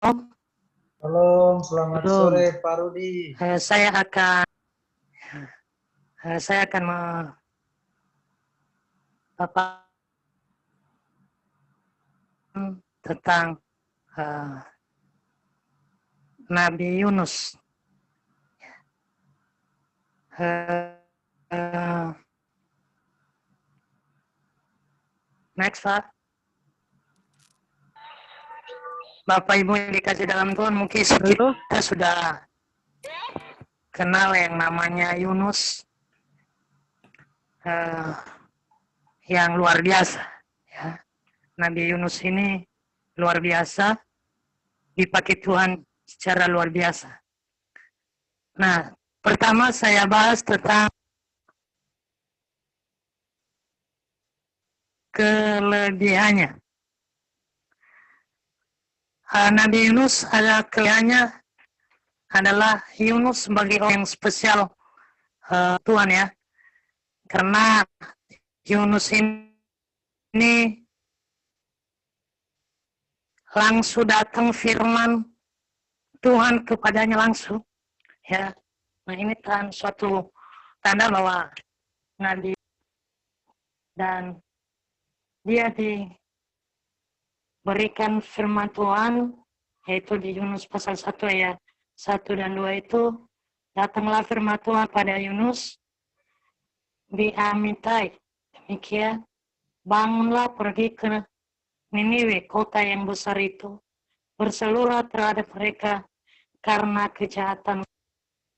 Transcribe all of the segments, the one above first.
Halo, selamat Belum. sore Pak Rudi. Saya akan paparkan tentang Nabi Yunus. Next, Pak. Bapak Ibu yang dikasih dalam Tuhan, mungkin kita sudah kenal yang namanya Yunus, yang luar biasa. Ya. Nabi Yunus ini luar biasa, dipakai Tuhan secara luar biasa. Nah, pertama saya bahas tentang kelebihannya. Nabi Yunus ada kelebihannya adalah Yunus sebagai orang yang spesial Tuhan ya, karena Yunus ini langsung datang firman Tuhan kepadanya langsung ya. Nah, ini kan suatu tanda bahwa Nabi dan dia diberikan firman Tuhan, yaitu di Yunus pasal 1 ayat 1 dan 2 itu, datanglah firman Tuhan pada Yunus di Amitai, demikian, bangunlah pergi ke Niniwe, kota yang besar itu, berseluruh terhadap mereka karena kejahatan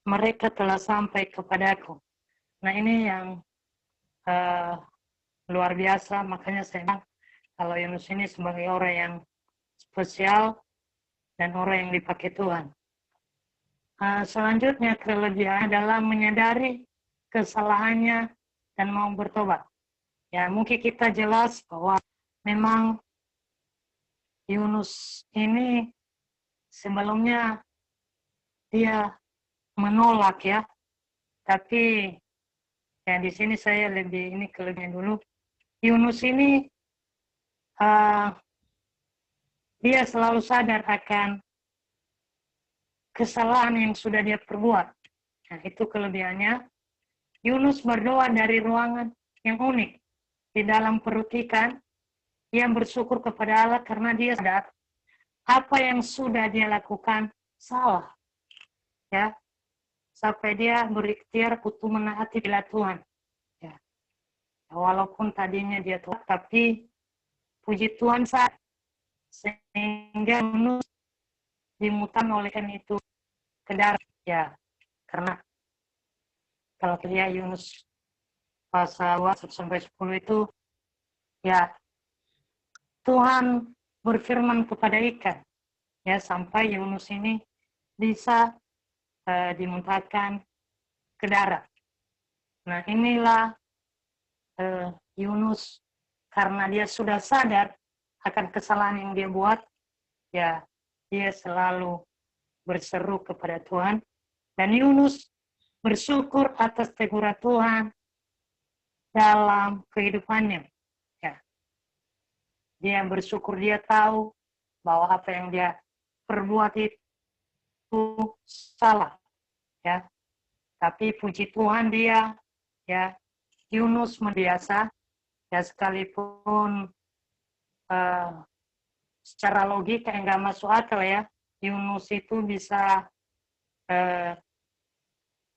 mereka telah sampai kepadaku. Nah, ini yang luar biasa, makanya saya bilang kalau Yunus ini sebagai orang yang spesial dan orang yang dipakai Tuhan. Selanjutnya kelebihan adalah menyadari kesalahannya dan mau bertobat. Ya, mungkin kita jelas bahwa memang Yunus ini sebelumnya dia menolak ya, tapi ya di sini saya lebih ini kelebihan dulu. Yunus ini dia selalu sadar akan kesalahan yang sudah dia perbuat. Nah, itu kelebihannya. Yunus berdoa dari ruangan yang unik di dalam perut ikan. Dia bersyukur kepada Allah karena dia sadar apa yang sudah dia lakukan salah. Ya, sampai dia berikhtiar untuk menaati bila Tuhan. Ya. Walaupun tadinya dia tolak, tapi puji Tuhan saat sehingga Yunus dimutan oleh itu ke darat. Ya, karena kalau dia Yunus pasal 2 sampai 10 itu, ya Tuhan berfirman kepada ikan, ya sampai Yunus ini bisa dimuntahkan ke darat. Nah, inilah Yunus karena dia sudah sadar akan kesalahan yang dia buat, ya dia selalu berseru kepada Tuhan, dan Yunus bersyukur atas teguran Tuhan dalam kehidupannya. Ya. Dia bersyukur, dia tahu bahwa apa yang dia perbuat itu salah. Ya. Tapi puji Tuhan dia, ya Yunus membiasa, ya sekalipun secara logika yang nggak masuk akal ya, Yunus itu bisa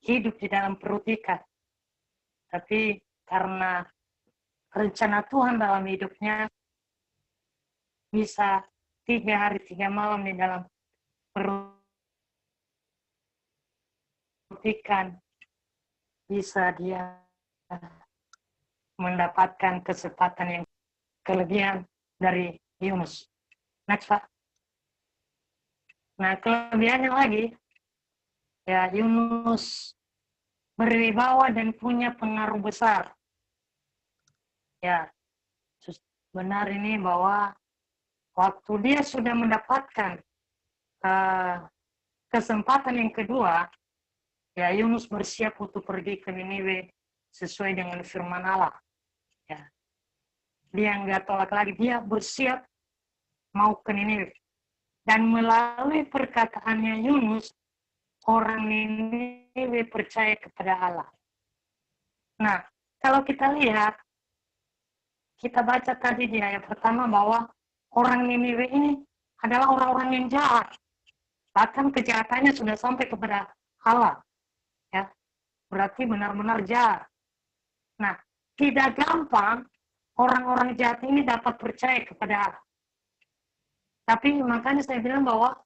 hidup di dalam perut ikan. Tapi karena rencana Tuhan dalam hidupnya, bisa 3 hari 3 malam di dalam perut ikan, bisa dia mendapatkan kesempatan yang kelebihan dari Yunus. Next, Pak. Nah, kelebihannya lagi, ya Yunus berwibawa dan punya pengaruh besar. Ya, benar ini bahwa waktu dia sudah mendapatkan kesempatan yang kedua, ya Yunus bersiap untuk pergi ke Niniwe sesuai dengan firman Allah. Ya. Dia nggak tolak lagi, dia bersiap mau ke Niniwe. Dan melalui perkataannya Yunus, orang Niniwe percaya kepada Allah. Nah, kalau kita lihat, kita baca tadi di ayat pertama bahwa orang Niniwe ini adalah orang-orang yang jahat. Bahkan kejahatannya sudah sampai kepada Allah. Ya, berarti benar-benar jahat. Nah, tidak gampang orang-orang jahat ini dapat percaya kepada Allah. Tapi makanya saya bilang bahwa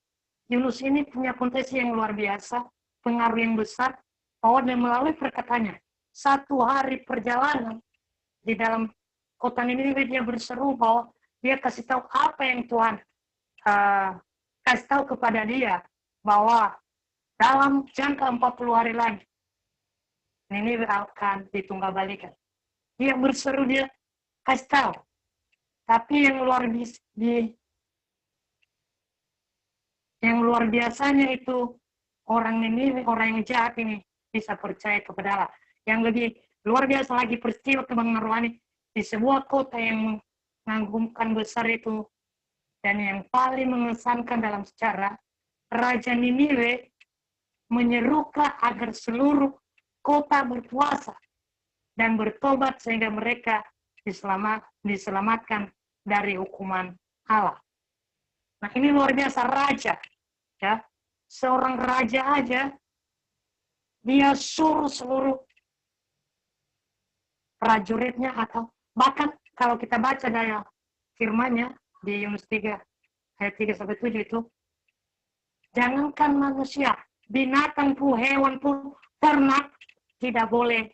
Yunus ini punya potensi yang luar biasa, pengaruh yang besar, bahwa dia melalui perkataannya, 1 hari perjalanan di dalam kota Niniwe dia berseru bahwa dia kasih tahu apa yang Tuhan kasih tahu kepada dia, bahwa dalam jangka 40 hari lagi Niniwe akan ditunggal-balikan. Dia berseru, dia kasih tahu. Tapi yang luar biasanya itu orang Niniwe, orang yang jahat ini bisa percaya kepada Allah. Yang lebih luar biasa lagi peristiwa kebanggaan rohani di sebuah kota yang mengagumkan besar itu, dan yang paling mengesankan dalam sejarah, Raja Niniwe menyerukan agar seluruh kota berpuasa dan bertobat sehingga mereka diselamatkan dari hukuman Allah. Nah, ini luar biasa, raja. Ya, seorang raja aja, dia suruh seluruh prajuritnya, atau bahkan kalau kita baca dari firman-Nya di Yunus 3 ayat 3-7 itu, jangankan manusia, binatang pun, hewan pun, ternak tidak boleh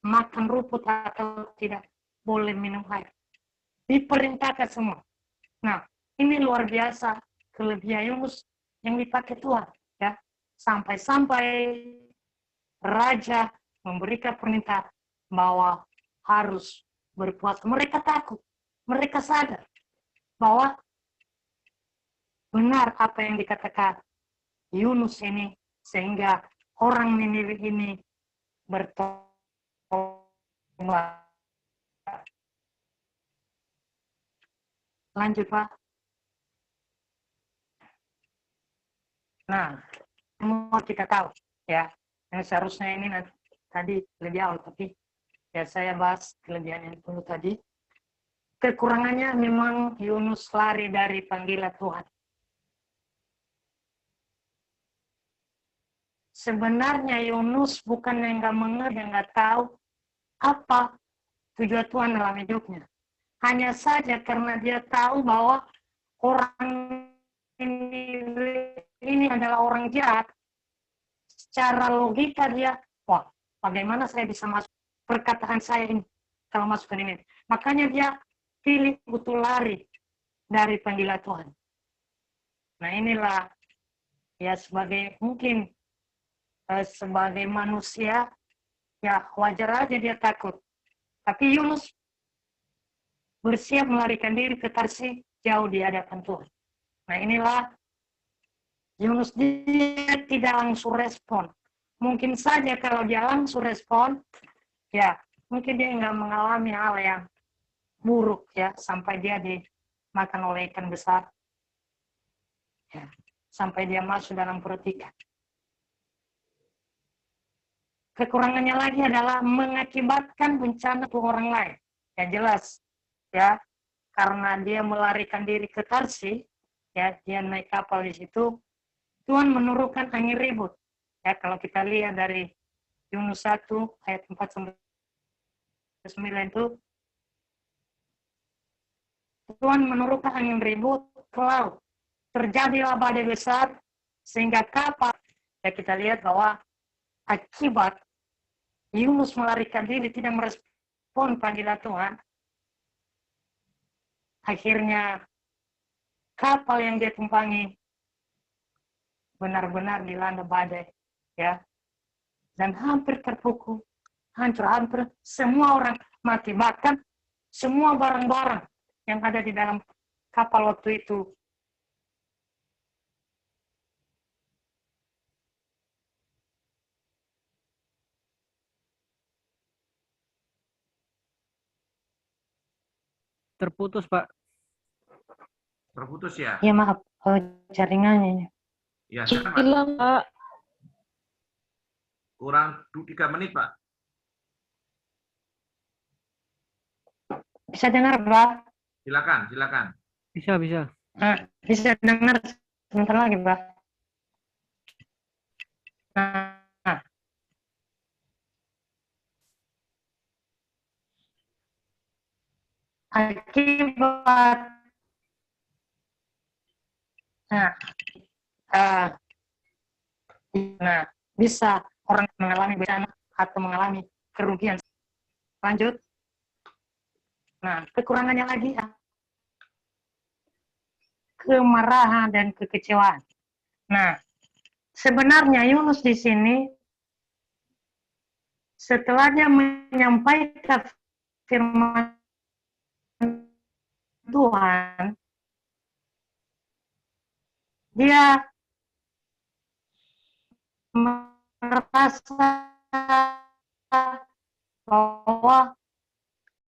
makan rumput atau tidak boleh minum air. Diperintahkan semua. Nah, ini luar biasa kelebihan Yunus yang dipakai Tuhan, ya. Sampai-sampai raja memberikan perintah bahwa harus berpuasa. Mereka takut, mereka sadar bahwa benar apa yang dikatakan Yunus ini, sehingga orang Niniwe ini bertobat. Lanjut, Pak. Nah, semua kita tahu, ya. Yang seharusnya ini tadi lebih awal, tapi ya saya bahas kelebihan yang dulu tadi. Kekurangannya memang Yunus lari dari panggilan Tuhan. Sebenarnya Yunus bukan yang nggak mengerti, yang nggak tahu apa tujuan Tuhan dalam hidupnya. Hanya saja karena dia tahu bahwa orang ini adalah orang jahat, secara logika dia, wah, bagaimana saya bisa masuk perkataan saya ini kalau masuk ke ini. Makanya dia pilih untuk lari dari panggilan Tuhan. Nah, inilah ya, sebagai mungkin sebagai manusia, ya wajar aja dia takut. Tapi Yunus bersiap melarikan diri ke Tarsis, jauh di hadapan Tuhan. Nah, inilah Yunus, dia tidak langsung respon. Mungkin saja kalau dia langsung respon, ya mungkin dia nggak mengalami hal yang buruk, ya, sampai dia dimakan oleh ikan besar, ya, sampai dia masuk dalam perut ikan. Kekurangannya lagi adalah mengakibatkan bencana untuk orang lain. Ya jelas, ya, karena dia melarikan diri ke Tarsis, ya, dia naik kapal di situ, Tuhan menurunkan angin ribut. Ya, kalau kita lihat dari Yunus 1 ayat 4-9 itu, Tuhan menurunkan angin ribut ke laut. Terjadilah badai besar sehingga kapal, ya, kita lihat bahwa akibat Yunus melarikan diri, tidak merespon panggilan Tuhan, akhirnya kapal yang dia tumpangi benar-benar dilanda badai, ya, dan hampir terpukul, hampir semua orang mati, bahkan semua barang-barang yang ada di dalam kapal waktu itu Terputus, Pak. Terputus ya? ya maaf, jaringannya. Ya, silakan, Pak. Hilang, Pak. Kurang 3 menit, Pak. Bisa dengar, Pak? Silakan, silakan. Bisa, bisa. Nah, bisa dengar sebentar lagi, Pak. Nah, akibat nah, nah, bisa orang mengalami bencana atau mengalami kerugian. Lanjut. Nah, kekurangannya lagi kemarahan dan kekecewaan. Nah, sebenarnya Yunus di sini setelah dia menyampaikan firman Tuhan, dia merasa bahwa